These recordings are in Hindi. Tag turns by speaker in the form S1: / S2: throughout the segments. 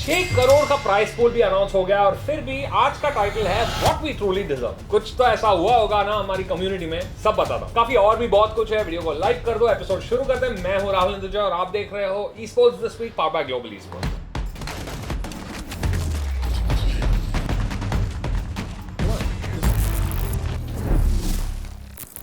S1: 6 करोड़ का प्राइस पूल भी अनाउंस हो गया और फिर भी आज का टाइटल है व्हाट वी ट्रूली डिजर्व। कुछ तो ऐसा हुआ होगा ना हमारी कम्युनिटी में, सब बताता हूं। काफी और भी बहुत कुछ है, वीडियो को लाइक कर दो, एपिसोड शुरू करते हैं। मैं हूं राहुल इंदुजा और आप देख रहे हो esports this week powered by global esports.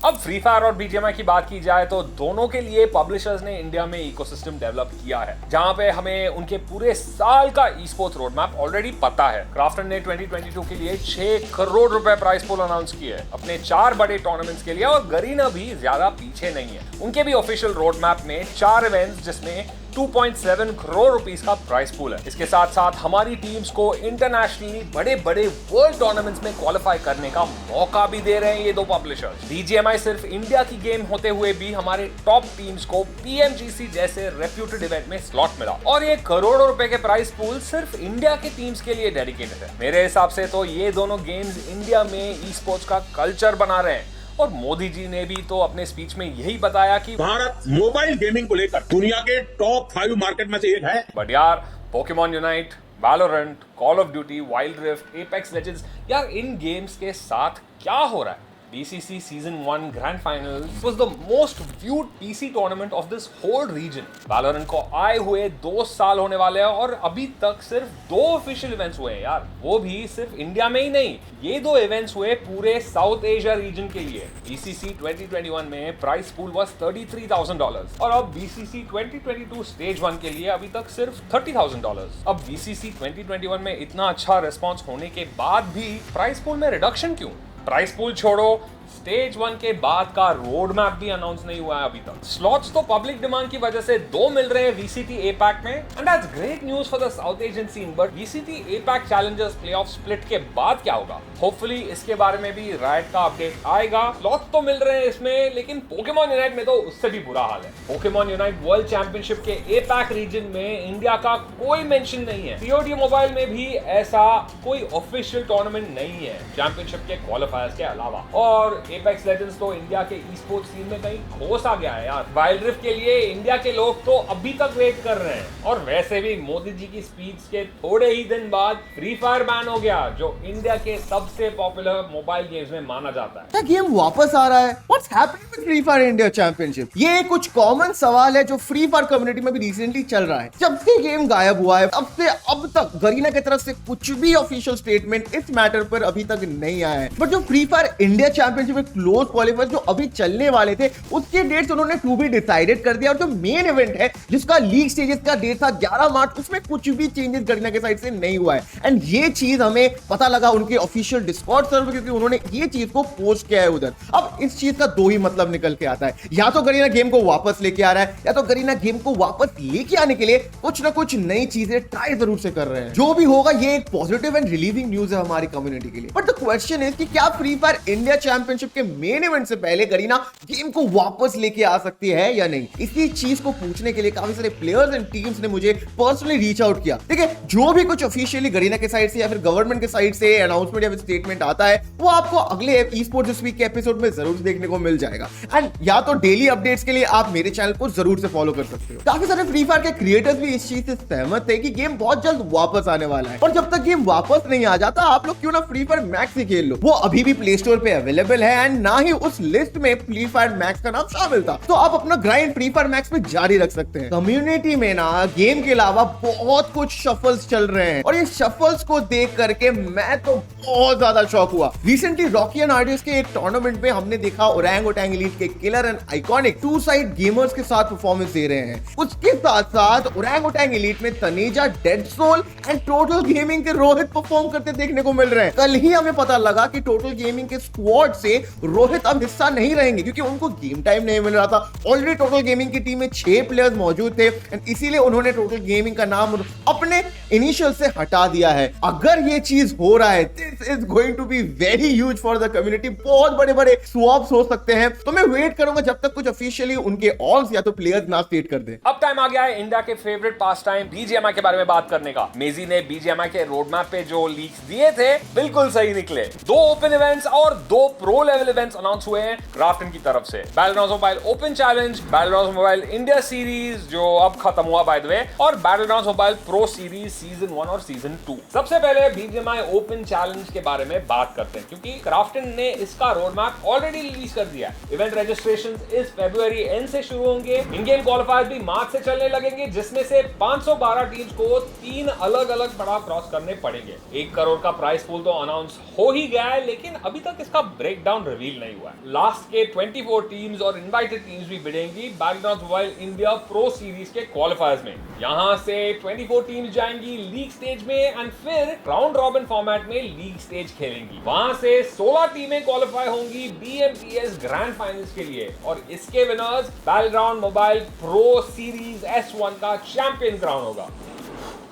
S1: अब फ्री फायर और बीजीएमआई की बात की जाए तो दोनों के लिए पब्लिशर्स ने इंडिया में इकोसिस्टम डेवलप किया है, जहां पे हमें उनके पूरे साल का e sports road map already पता है। क्राफ्टन ने 2022 के लिए 6 करोड़ रुपए प्राइस पूल अनाउंस किए है अपने 4 बड़े टूर्नामेंट्स के लिए, और गरीना भी ज्यादा पीछे नहीं है। उनके भी ऑफिशियल रोड मैप में 4 इवेंट्स जिसमें 2.7 करोड़ रुपीस का प्राइस पूल है। इसके साथ साथ हमारी टीम्स को इंटरनेशनली बड़े बड़े वर्ल्ड टूर्नामेंट्स में क्वालिफाई करने का मौका भी दे रहे हैं ये दो पब्लिशर्स। बीजीएमआई सिर्फ इंडिया की गेम होते हुए भी हमारे टॉप टीम्स को पीएमजीसी जैसे रेप्यूटेड इवेंट में स्लॉट मिला, और ये करोड़ों रुपए के प्राइस पूल सिर्फ इंडिया के टीम्स के लिए डेडिकेटेड है। मेरे हिसाब से तो ये दोनों गेम्स इंडिया में ई स्पोर्ट्स का कल्चर बना रहे हैं। और मोदी जी ने भी तो अपने स्पीच में यही बताया कि
S2: भारत मोबाइल गेमिंग को लेकर दुनिया के टॉप 5 मार्केट में से एक है।
S1: बट यार, Pokemon unite, Valorant, call of duty, wild rift, apex legends, यार इन गेम्स के साथ क्या हो रहा है? BCC Season 1 Grand Finals was the most viewed PC tournament of this whole region. Valorant को आए हुए 2 साल होने वाले हैं और अभी तक सिर्फ 2 ऑफिशियल इवेंट्स हुए हैं यार, वो भी सिर्फ इंडिया में ही नहीं। ये 2 इवेंट्स हुए पूरे साउथ एशिया रीजन के लिए। BCC 2021 में प्राइस पूल was $33,000 और अब BCC 2022 स्टेज 1 के लिए अभी तक सिर्फ $30,000। अब BCC 2021 में इतना अच्छा रिस्पॉन्स होने के बाद भी प्राइस पूल में रिडक्शन क्यों? प्राइस पूल छोड़ो, स्टेज 1 के बाद का रोड मैप भी अनाउंस नहीं हुआ है अभी तक। स्लॉट्स तो पब्लिक डिमांड की वजह से 2 मिल रहे हैं VCT APAC में, and that's great news for the South Asian scene. But VCT APAC challengers playoff split के बाद क्या होगा? होपफुली इसके बारे में भी राइट का अपडेट आएगा। स्लॉट्स तो मिल रहे हैं इसमें, लेकिन पोकेमॉन यूनाइट में तो उससे भी बुरा हाल है। पोकेमॉन यूनाइट वर्ल्ड चैंपियनशिप के APAC रीजन में इंडिया का कोई मेंशन नहीं है। COD मोबाइल में भी ऐसा कोई ऑफिशियल टूर्नामेंट नहीं है चैंपियनशिप के क्वालिफायर्स के अलावा। और एपेक्स लेजेंड्स तो इंडिया के ई स्पोर्ट्स सीन में कहीं खोस आ गया है यार। वाइल्ड रिफ्ट के लिए इंडिया के लोग तो अभी तक वेट कर रहे हैं, और वैसे भी मोदी जी की स्पीच के थोड़े ही दिन बाद फ्री फायर बैन हो गया, जो इंडिया के सबसे पॉपुलर मोबाइल गेम्स में माना जाता है।
S3: क्या गेम वापस आ रहा है? What's happening with free fire India championship? ये कुछ कॉमन सवाल है जो फ्री फायर कम्युनिटी में भी रिसेंटली चल रहा है। जब से गेम गायब हुआ है अब से अब तक गरीना की तरफ से कुछ भी ऑफिशियल स्टेटमेंट इस मैटर पर अभी तक नहीं आया है। बट जो free fire India championship close qualifier जो अभी चलने वाले थे उसके डेट्स उन्होंने टू बी डिसाइडेड कर दिया, और जो मेन इवेंट है जिसका लीग स्टेजेस का डेट था 11 मार्च, उसमें कुछ भी चेंजेस गरीना के साइड से नहीं हुआ है। एंड ये चीज हमें पता लगा उनके ऑफिशियल डिस्कॉर्ड सर्वर, क्योंकि उन्होंने ये चीज को पोस्ट किया है उधर। अब इस चीज का 2 ही मतलब निकल के आता है, या तो गरीना गेम को वापस लेके आ रहा है, या तो गरीना गेम को वापस लेके आने के लिए कुछ ना कुछ नई चीजें ट्राई जरूर से कर रहे हैं। जो भी होगा ये एक पॉजिटिव एंड रिलीविंग न्यूज है हमारी कम्युनिटी के लिए। बट द क्वेश्चन इज कि क्या फ्री फायर इंडिया चैंपियनशिप के मेन इवेंट से पहले गरीना गेम को वापस लेके आ सकती है या नहीं? इसी चीज को पूछने के लिए काफी सारे प्लेयर्स एंड टीम्स ने मुझे पर्सनली रीच आउट किया। ठीक है, जो भी कुछ ऑफिशियली गरीना के साइड से या फिर गवर्नमेंट के साइड से अनाउंसमेंट या फिर स्टेटमेंट आता है वो आपको अगले ई स्पोर्ट्स दिस वीक के एपिसोड में जरूर देखने को मिल जाएगा। एंड या तो डेली अपडेट्स के लिए आप मेरे चैनल को जरूर से फॉलो कर सकते हो। काफी सारे फ्री फायर के क्रिएटर्स भी इस चीज से सहमत थे कि गेम बहुत जल्द वापस आने वाला है, और जब तक गेम वापस नहीं आ जाता आप लोग क्यों ना फ्री फायर मैक्स ही खेल लो। वो अभी भी प्ले स्टोर पे अवेलेबल है, एंड ना ही उस लिस्ट में फ्री फायर मैक्स का नाम शामिल था, तो आप अपना ग्राइंड फ्री फायर मैक्स में जारी रख सकते हैं। कम्युनिटी में ना गेम के अलावा बहुत कुछ शफल्स चल रहे हैं, और ये शफल्स को देख करके मैं तो बहुत ज्यादा शॉक हुआ। रिसेंटली रॉकी एंड आर्टिस्ट के एक टूर्नामेंट में हमने देखा ओरंगुटान एलीट के killer and iconic 2 side gamers के साथ परफॉर्मेंस दे रहे हैं। उसके साथ साथ ओरंगुटान एलीट में Taneja, dead soul and total gaming के रोहित परफॉर्म करते देखने को मिल रहे हैं। कल ही हमें पता लगा कि टोटल गेमिंग के स्क्वाड से रोहित अब हिस्सा नहीं रहेंगे क्योंकि उनको गेम टाइम नहीं मिल रहा था। ऑलरेडी टोटल गेमिंग की टीम में 6 प्लेयर्स मौजूद थे, एंड इसीलिए उन्होंने टोटल गेमिंग का नाम अपने इनिशियल से हटा दिया है। अगर ये चीज हो रहा है, this is going to be very huge for the community. बहुत बड़े बड़े स्वैप्स हो सकते हैं, तो मैं वेट करूंगा जब तक कुछ ऑफिशियली उनके ऑल्स या तो प्लेयर्स ना स्टेट कर दे।
S1: अब टाइम आ गया है इंडिया के फेवरेट पास टाइम बीजीएमआई के बारे में बात करने का। मेजी ने बीजीएमआई के रोड मैप पे जो लीक्स दिए थे बिल्कुल सही निकले। 2 ओपन इवेंट्स और 2 प्रो 2 लेवल इवेंट्स अनाउंस हुए हैं क्राफ्टन की तरफ से, battlegrounds mobile open challenge, battlegrounds Mobile India series जो अब खत्म हुआ बाय द वे, और battlegrounds mobile pro series season 1 और सीजन 2। सबसे पहले BGMI ओपन चैलेंज के बारे में बात करते हैं, क्योंकि क्राफ्टन ने इसका रोड मैप ऑलरेडी रिलीज कर दिया। इवेंट रजिस्ट्रेशंस इस फरवरी एंड से शुरू होंगे। इन गेम क्वालिफायर्स भी मार्च से चलने लगेंगे, जिसमें से 512 टीम्स को 3 अलग अलग पड़ाव क्रॉस करने पड़ेंगे। 1 करोड़ का प्राइस पूल तो अनाउंस हो ही गया है, लेकिन अभी तक इसका ब्रेकडाउन रिवील नहीं हुआ है। लास्ट के 24 टीम्स और इनवाइटेड टीम्स भी भिड़ेंगी Battlegrounds Mobile India Pro Series के क्वालिफायर्स में। यहां से 24 टीम्स जाएंगी लीग स्टेज में एंड फिर राउंड रॉबिन फॉर्मेट में लीग स्टेज खेलेंगी। वहां से 16 टीमें क्वालिफाई होंगी BMPS ग्रैंड फाइनल्स के लिए, और इसके winners Battleground mobile pro series S1 का चैंपियन क्राउन होगा।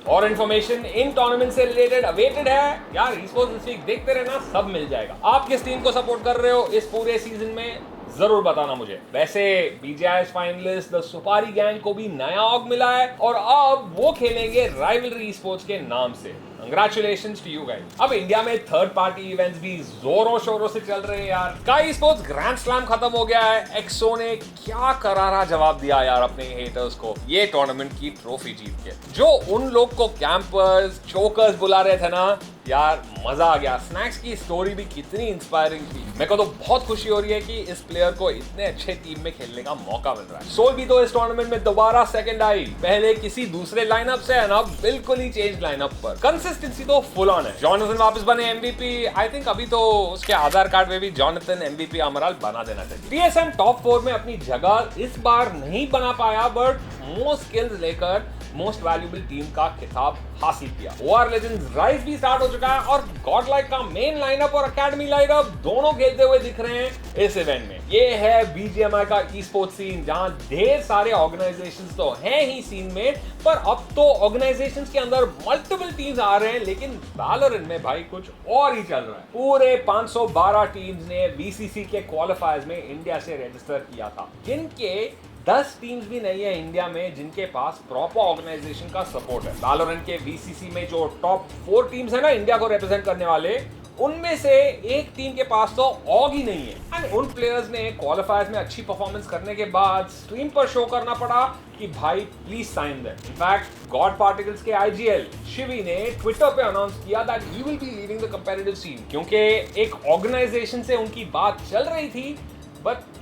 S1: और इन्फॉर्मेशन इन टूर्नामेंट से रिलेटेड अवेटेड है यार, esports this week देखते रहना, सब मिल जाएगा। आप किस टीम को सपोर्ट कर रहे हो इस पूरे सीजन में, जरूर बताना मुझे। वैसे BGIS फाइनलिस्ट द सुपारी गैंग को भी नया ऑग मिला है और अब वो खेलेंगे राइवलरी स्पोर्ट्स के नाम से। Congratulations to you guys. अब इंडिया में थर्ड पार्टी इवेंट्स भी जोरों शोरों से चल रहे हैं यार। स्काई स्पोर्ट्स ग्रैंड स्लैम खत्म हो गया है। एक्सो ने क्या करारा जवाब दिया यार अपने हेटर्स को ये टूर्नामेंट की ट्रॉफी जीत के। जो उन लोग को कैंपर्स चोकर्स बुला रहे थे ना यार, मजा आ गया। स्नैक्स की स्टोरी भी कितनी इंस्पायरिंग थी। मेरे को तो बहुत खुशी हो रही है कि इस प्लेयर को इतने अच्छे टीम में खेलने का मौका मिल रहा है। सोल भी तो इस टूर्नामेंट में दोबारा सेकंड आई, पहले किसी दूसरे लाइनअप से है ना, बिल्कुल ही चेंज लाइनअप पर। कंसिस्टेंसी तो फुल ऑन है। जॉनथन वापस बने MVP। आई थिंक अभी तो उसके आधार कार्ड में भी जॉनथन MVP अमराल बना देना चाहिए। TSM टॉप 4 में अपनी जगह इस बार नहीं बना पाया, बट मोस्ट स्किल्स लेकर मोस्ट वैल्यूएबल टीम का खिताब हासिल किया। OR लेजेंड्स राइज भी स्टार्ट हो चुका है और गॉडलाइक का मेन लाइनअप और एकेडमी लाइनअप दोनों खेलते हुए दिख रहे हैं इस इवेंट में। ये है BGMI का ई-स्पोर्ट्स सीन, जहां ढेर सारे ऑर्गेनाइजेशंस तो हैं ही सीन में, पर अब तो ऑर्गेनाइजेशंस के अंदर मल्टीपल टीम्स आ रहे हैं। लेकिन वैलोरेंट में भाई कुछ और ही चल रहा है। पूरे 512 टीम्स ने VCC के क्वालिफायर्स में इंडिया से रजिस्टर किया था, जिनके 10 टीम्स भी नहीं है इंडिया में जिनके पास प्रॉपर ऑर्गेनाइजेशन का सपोर्ट है। वैलोरेंट के VCC में जो टॉप 4 टीम्स है ना इंडिया को रिप्रेजेंट करने वाले, उनमें से एक टीम के पास तो ऑग ही नहीं है। एंड उन प्लेयर्स ने क्वालिफायर्स में अच्छी परफॉर्मेंस करने के बाद स्ट्रीम पर शो करना पड़ा कि भाई please sign them. In fact god particles के IGL शिवी ने ट्विटर पे अनाउंस किया that he will be leaving the competitive scene, क्योंकि एक ऑर्गेनाइजेशन से उनकी बात चल रही थी, but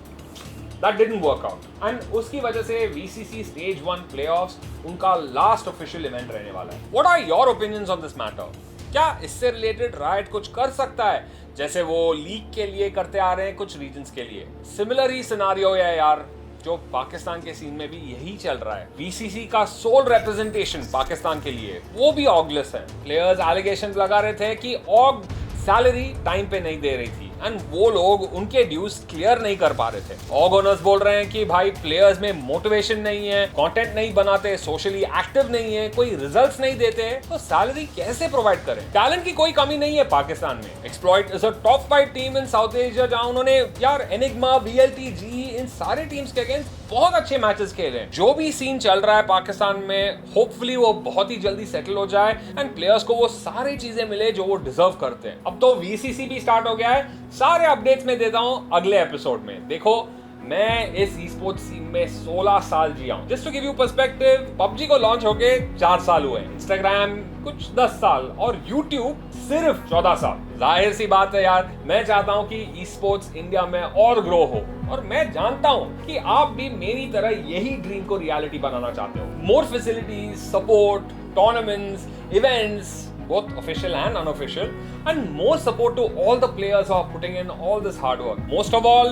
S1: that didn't work out, and उसकी वजह से VCC Stage 1 playoffs उनका लास्ट ऑफिशियल इवेंट रहने वाला है। What are your opinions on this matter? क्या इससे रिलेटेड राइट कुछ कर सकता है, जैसे वो लीग के लिए करते आ रहे हैं कुछ रीजन्स के लिए? सिमिलर ही सिनारियो है यार, जो पाकिस्तान के सीन में भी यही चल रहा है। VCC का सोल रिप्रेजेंटेशन पाकिस्तान के लिए वो भी ऑगलेस है। प्लेयर्स एलिगेशन लगा रहे थे कि ऑग सैलरी टाइम पे नहीं दे रही थी एंड वो लोग उनके ड्यूज क्लियर नहीं कर पा रहे थे। ऑग ओनर्स बोल रहे हैं कि भाई प्लेयर्स में मोटिवेशन नहीं है, कंटेंट नहीं बनाते, सोशली एक्टिव नहीं है, कोई रिजल्ट्स नहीं देते, तो सैलरी कैसे प्रोवाइड करें? टैलेंट की कोई कमी नहीं है पाकिस्तान में। Exploit is a top 5 team in south Asia, जहां उन्होंने यार एनिग्मा, VLT, GE इन सारे टीम्स के अगेंस्ट बहुत अच्छे मैचेस खेले हैं। जो भी सीन चल रहा है पाकिस्तान में, होपफुली वो बहुत ही जल्दी सेटल हो जाए एंड प्लेयर्स को वो सारी चीजें मिले जो वो डिजर्व करते हैं। अब तो VCC भी स्टार्ट हो गया है, सारे अपडेट्स में देता हूं अगले एपिसोड में। देखो मैं इस ई-स्पोर्ट्स सीन में 16 साल जिया हूं। Just to give you perspective, PUBG को लॉन्च होके 4 साल हुए, इंस्टाग्राम कुछ 10 साल और यूट्यूब सिर्फ 14 साल। जाहिर सी बात है यार, मैं चाहता हूं कि ई-स्पोर्ट्स इंडिया में और ग्रो हो, और मैं जानता हूं कि आप भी मेरी तरह यही ड्रीम को रियलिटी बनाना चाहते हो। मोर facilities, support, tournaments, events, both official and unofficial, and more support to all the players who are putting in all this hard work. Most of all,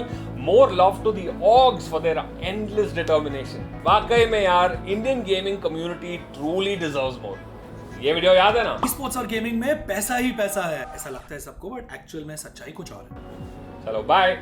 S1: more love to the orgs for their endless determination. वाकई में यार, Indian gaming community truly deserves more. ये वीडियो याद है ना?
S4: स्पोर्ट्स और गेमिंग में पैसा ही पैसा है, ऐसा लगता है सबको, बट एक्चुअल में सच्चाई कुछ और है।
S1: चलो बाय।